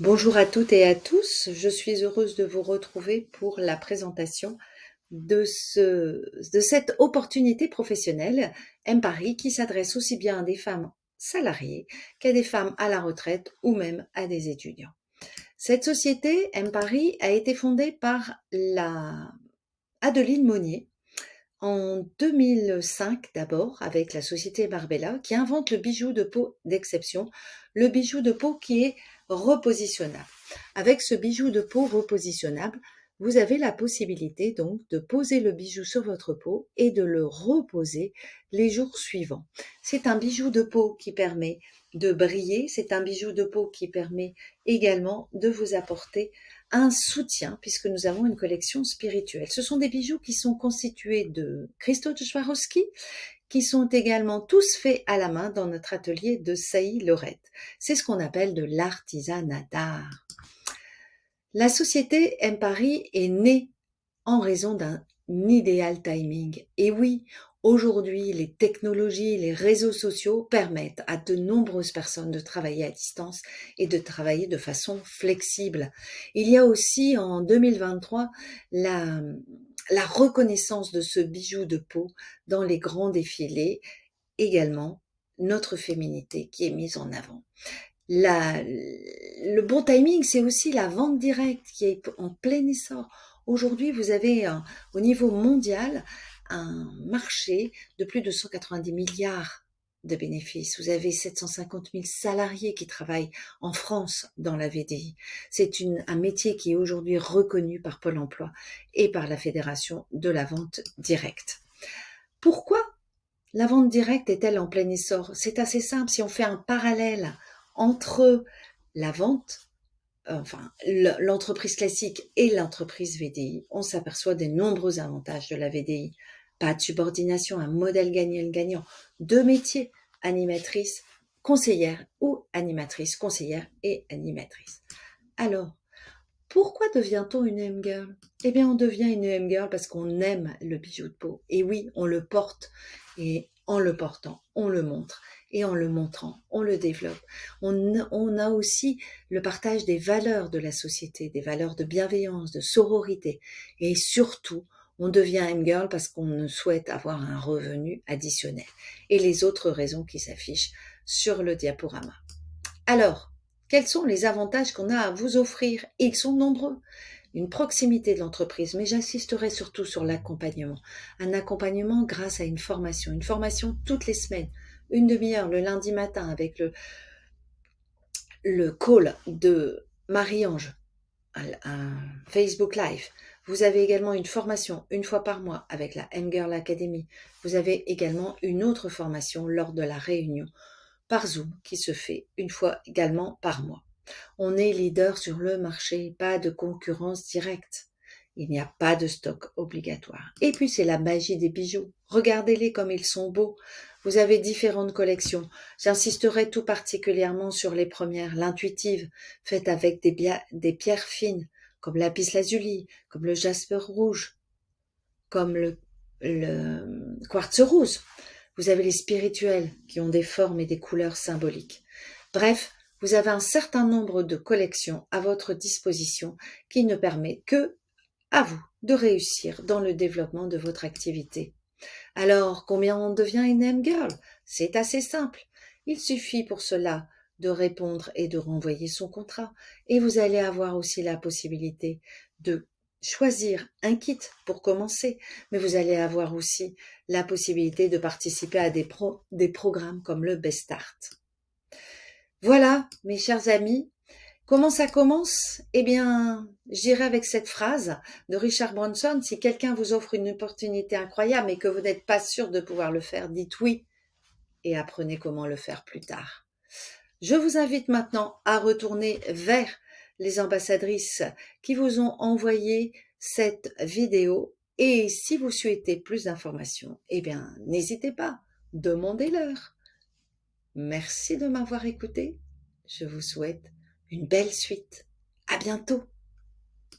Bonjour à toutes et à tous, je suis heureuse de vous retrouver pour la présentation de cette opportunité professionnelle M-Paris qui s'adresse aussi bien à des femmes salariées qu'à des femmes à la retraite ou même à des étudiants. Cette société M-Paris a été fondée par la Adeline Monnier en 2005 d'abord avec la société Barbella qui invente le bijou de peau d'exception, le bijou de peau qui est repositionnable. Avec ce bijou de peau repositionnable, vous avez la possibilité donc de poser le bijou sur votre peau et de le reposer les jours suivants. C'est un bijou de peau qui permet de briller, c'est un bijou de peau qui permet également de vous apporter un soutien puisque nous avons une collection spirituelle. Ce sont des bijoux qui sont constitués de cristaux de Swarovski qui sont également tous faits à la main dans notre atelier de Sailly-Lorette. C'est ce qu'on appelle de l'artisanat d'art. La société M-Paris est née en raison d'un idéal timing. Et oui, aujourd'hui, les technologies, les réseaux sociaux permettent à de nombreuses personnes de travailler à distance et de travailler de façon flexible. Il y a aussi en 2023 la reconnaissance de ce bijou de peau dans les grands défilés, également notre féminité qui est mise en avant. Le bon timing, c'est aussi la vente directe qui est en plein essor. Aujourd'hui, vous avez au niveau mondial un marché de plus de 190 milliards de bénéfices. Vous avez 750 000 salariés qui travaillent en France dans la VDI. C'est un métier qui est aujourd'hui reconnu par Pôle emploi et par la Fédération de la vente directe. Pourquoi la vente directe est-elle en plein essor? C'est assez simple. Si on fait un parallèle entre la vente, l'entreprise classique et l'entreprise VDI, on s'aperçoit des nombreux avantages de la VDI. Pas de subordination, un modèle gagnant-gagnant, deux métiers, animatrice, conseillère ou animatrice, conseillère et animatrice. Alors, pourquoi devient-on une M-Girl? Eh bien, on devient une M-Girl parce qu'on aime le bijou de peau. Et oui, on le porte. Et en le portant, on le montre. Et en le montrant, on le développe. On a aussi le partage des valeurs de la société, des valeurs de bienveillance, de sororité. Et surtout, on devient M-Girl parce qu'on souhaite avoir un revenu additionnel. Et les autres raisons qui s'affichent sur le diaporama. Alors, quels sont les avantages qu'on a à vous offrir? Ils sont nombreux. Une proximité de l'entreprise, mais j'insisterai surtout sur l'accompagnement. Un accompagnement grâce à une formation toutes les semaines, une demi-heure le lundi matin avec le call de Marie-Ange, un Facebook Live. Vous avez également une formation une fois par mois avec la M-Girl Academy. Vous avez également une autre formation lors de la réunion par Zoom qui se fait une fois également par mois. On est leader sur le marché, pas de concurrence directe. Il n'y a pas de stock obligatoire. Et puis c'est la magie des bijoux. Regardez-les comme ils sont beaux. Vous avez différentes collections. J'insisterai tout particulièrement sur les premières, l'intuitive, faite avec des pierres fines, comme lapis lazuli, comme le jasper rouge, comme le quartz rose. Vous avez les spirituels qui ont des formes et des couleurs symboliques. Bref, vous avez un certain nombre de collections à votre disposition qui ne permet que à vous de réussir dans le développement de votre activité. Alors, combien on devient une M-Girl? C'est assez simple. Il suffit pour cela de répondre et de renvoyer son contrat. Et vous allez avoir aussi la possibilité de choisir un kit pour commencer, mais vous allez avoir aussi la possibilité de participer à des programmes comme le Best Start. Voilà, mes chers amis, comment ça commence? Eh bien, j'irai avec cette phrase de Richard Branson. Si quelqu'un vous offre une opportunité incroyable et que vous n'êtes pas sûr de pouvoir le faire, dites oui et apprenez comment le faire plus tard. Je vous invite maintenant à retourner vers les ambassadrices qui vous ont envoyé cette vidéo et si vous souhaitez plus d'informations, eh bien, n'hésitez pas, demandez-leur. Merci de m'avoir écouté. Je vous souhaite une belle suite. À bientôt.